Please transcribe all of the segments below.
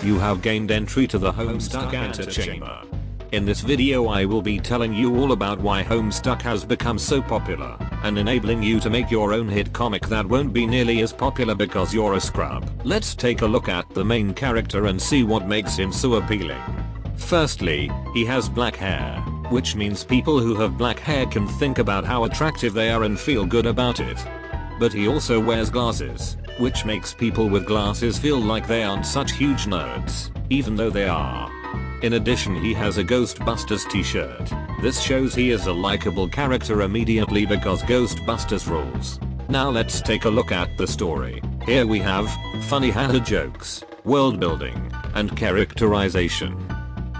You have gained entry to the Homestuck antechamber. In this video I will be telling you all about why Homestuck has become so popular, and enabling you to make your own hit comic that won't be nearly as popular because you're a scrub. Let's take a look at the main character and see what makes him so appealing. Firstly, he has black hair, which means people who have black hair can think about how attractive they are and feel good about it. But he also wears glasses, which makes people with glasses feel like they aren't such huge nerds, even though they are. In addition, he has a Ghostbusters t-shirt. This shows he is a likable character immediately because Ghostbusters rules. Now let's take a look at the story. Here we have funny haha jokes, world building, and characterization.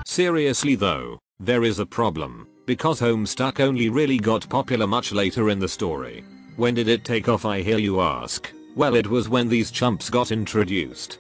Seriously though, there is a problem, because Homestuck only really got popular much later in the story. When did it take off, I hear you ask? Well, it was when these chumps got introduced.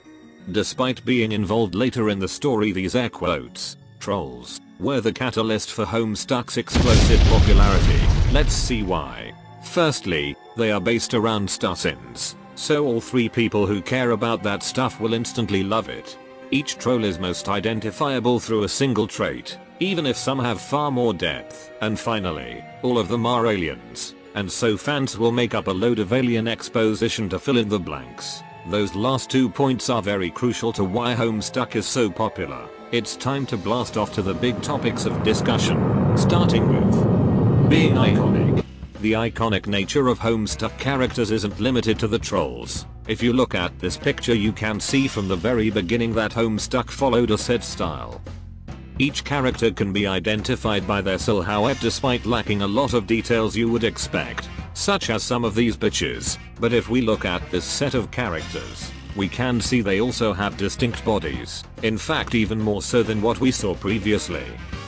Despite being involved later in the story, these air quotes, trolls, were the catalyst for Homestuck's explosive popularity. Let's see why. Firstly, they are based around Starsins, so all three people who care about that stuff will instantly love it. Each troll is most identifiable through a single trait, even if some have far more depth. And finally, all of them are aliens, and so fans will make up a load of alien exposition to fill in the blanks. Those last 2 points are very crucial to why Homestuck is so popular. It's time to blast off to the big topics of discussion, starting with being iconic. The iconic nature of Homestuck characters isn't limited to the trolls. If you look at this picture, you can see from the very beginning that Homestuck followed a set style. Each character can be identified by their silhouette despite lacking a lot of details you would expect, such as some of these bitches. But if we look at this set of characters, we can see they also have distinct bodies, in fact even more so than what we saw previously.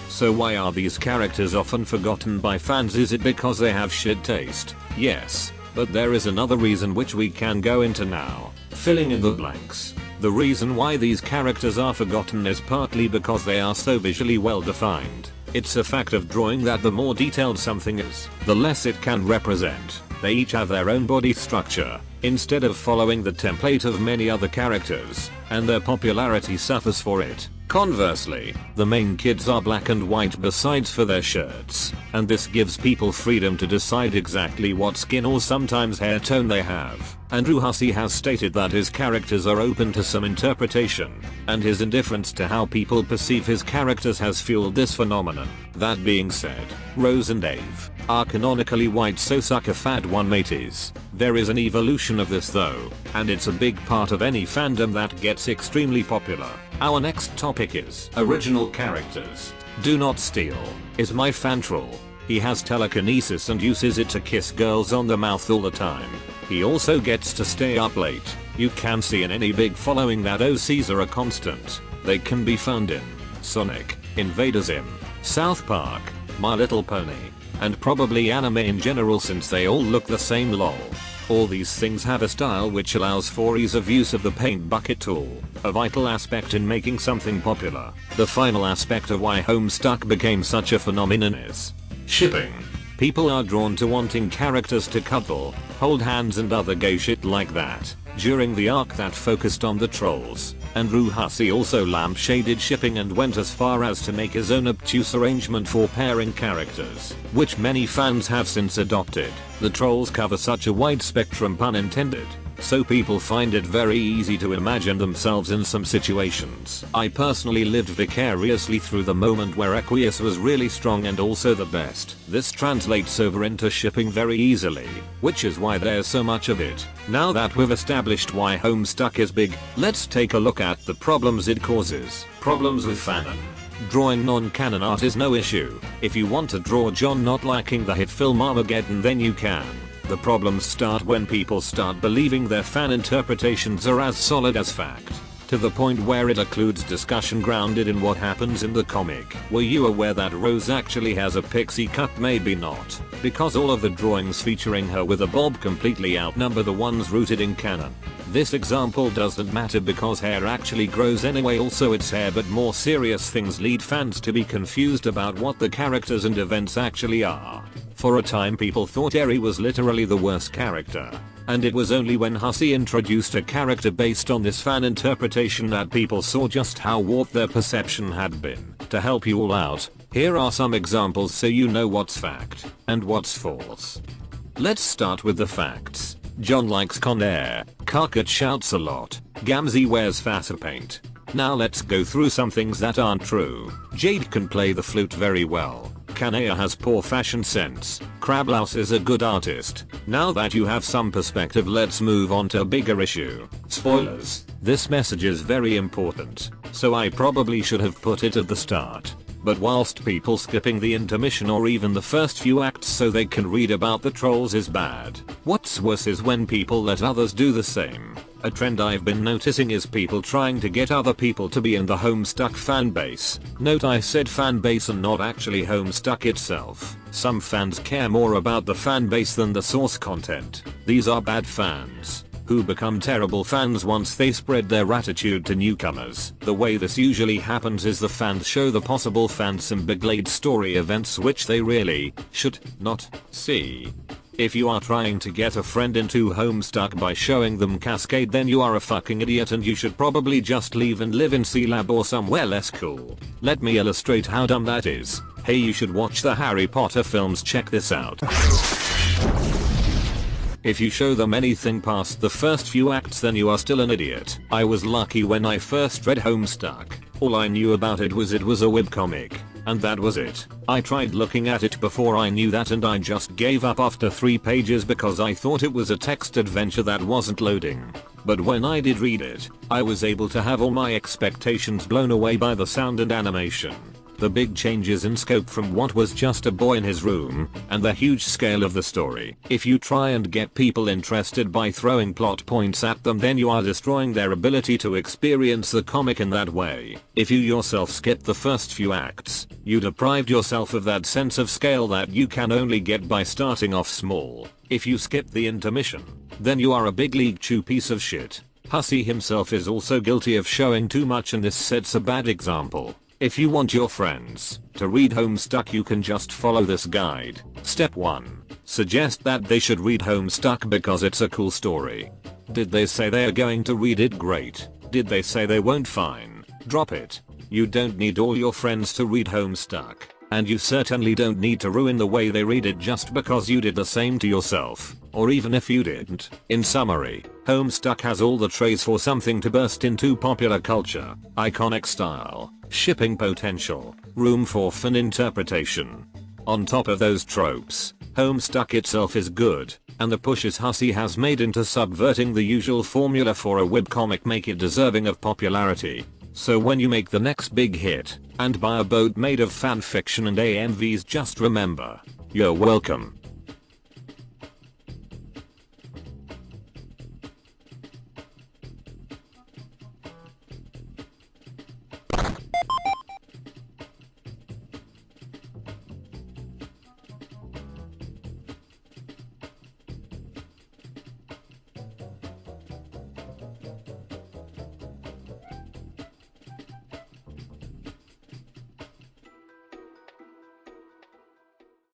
So why are these characters often forgotten by fans? Is it because they have shit taste? Yes, but there is another reason which we can go into now, filling in the blanks. The reason why these characters are forgotten is partly because they are so visually well defined. It's a fact of drawing that the more detailed something is, the less it can represent. They each have their own body structure, instead of following the template of many other characters, and their popularity suffers for it. Conversely, the main kids are black and white besides for their shirts, and this gives people freedom to decide exactly what skin or sometimes hair tone they have. Andrew Hussey has stated that his characters are open to some interpretation, and his indifference to how people perceive his characters has fueled this phenomenon. That being said, Rose and Dave are canonically white, so suck a fat one, mateys. There is an evolution of this though, and it's a big part of any fandom that gets extremely popular. Our next topic is original characters. Do Not Steal is my fan troll. He has telekinesis and uses it to kiss girls on the mouth all the time. He also gets to stay up late. You can see in any big following that OCs are a constant. They can be found in Sonic, Invader Zim, South Park, My Little Pony, and probably anime in general since they all look the same, lol. All these things have a style which allows for ease of use of the paint bucket tool, a vital aspect in making something popular. The final aspect of why Homestuck became such a phenomenon is shipping. People are drawn to wanting characters to cuddle, hold hands and other gay shit like that. During the arc that focused on the trolls, Andrew Hussey also lampshaded shipping and went as far as to make his own obtuse arrangement for pairing characters, which many fans have since adopted. The trolls cover such a wide spectrum, pun intended, so people find it very easy to imagine themselves in some situations. I personally lived vicariously through the moment where Aqueous was really strong and also the best. This translates over into shipping very easily, which is why there's so much of it. Now that we've established why Homestuck is big, let's take a look at the problems it causes. Problems with fanon. Drawing non-canon art is no issue. If you want to draw John not liking the hit film Armageddon, then you can. The problems start when people start believing their fan interpretations are as solid as fact, to the point where it occludes discussion grounded in what happens in the comic. Were you aware that Rose actually has a pixie cut? Maybe not, because all of the drawings featuring her with a bob completely outnumber the ones rooted in canon. This example doesn't matter because hair actually grows anyway. Also, it's hair, but more serious things lead fans to be confused about what the characters and events actually are. For a time people thought Eri was literally the worst character. And it was only when Hussey introduced a character based on this fan interpretation that people saw just how warped their perception had been. To help you all out, here are some examples so you know what's fact and what's false. Let's start with the facts. John likes Con Air, Karkat shouts a lot, Gamzee wears fatter paint. Now let's go through some things that aren't true. Jade can play the flute very well. Kanea has poor fashion sense. Crablouse is a good artist. Now that you have some perspective, let's move on to a bigger issue. Spoilers. This message is very important, so I probably should have put it at the start. But whilst people skipping the intermission or even the first few acts so they can read about the trolls is bad, what's worse is when people let others do the same. A trend I've been noticing is people trying to get other people to be in the Homestuck fanbase. Note I said fanbase and not actually Homestuck itself. Some fans care more about the fanbase than the source content. These are bad fans who become terrible fans once they spread their attitude to newcomers. The way this usually happens is the fans show the possible fans some big story events which they really should not see. If you are trying to get a friend into Homestuck by showing them Cascade, then you are a fucking idiot and you should probably just leave and live in C-Lab or somewhere less cool. Let me illustrate how dumb that is. Hey, you should watch the Harry Potter films, check this out. If you show them anything past the first few acts, then you are still an idiot. I was lucky when I first read Homestuck. All I knew about it was a webcomic. And that was it. I tried looking at it before I knew that and I just gave up after 3 pages because I thought it was a text adventure that wasn't loading. But when I did read it, I was able to have all my expectations blown away by the sound and animation. The big changes in scope from what was just a boy in his room, and the huge scale of the story. If you try and get people interested by throwing plot points at them, then you are destroying their ability to experience the comic in that way. If you yourself skip the first few acts, you deprived yourself of that sense of scale that you can only get by starting off small. If you skip the intermission, then you are a big league chew piece of shit. Hussey himself is also guilty of showing too much, and this sets a bad example. If you want your friends to read Homestuck, you can just follow this guide. Step 1. Suggest that they should read Homestuck because it's a cool story. Did they say they are going to read it? Great. Did they say they won't? Fine. Drop it. You don't need all your friends to read Homestuck. And you certainly don't need to ruin the way they read it just because you did the same to yourself, or even if you didn't. In summary, Homestuck has all the traits for something to burst into popular culture: iconic style, shipping potential, room for fan interpretation. On top of those tropes, Homestuck itself is good, and the pushes Hussey has made into subverting the usual formula for a webcomic make it deserving of popularity. So when you make the next big hit, and buy a boat made of fanfiction and AMVs, just remember, you're welcome.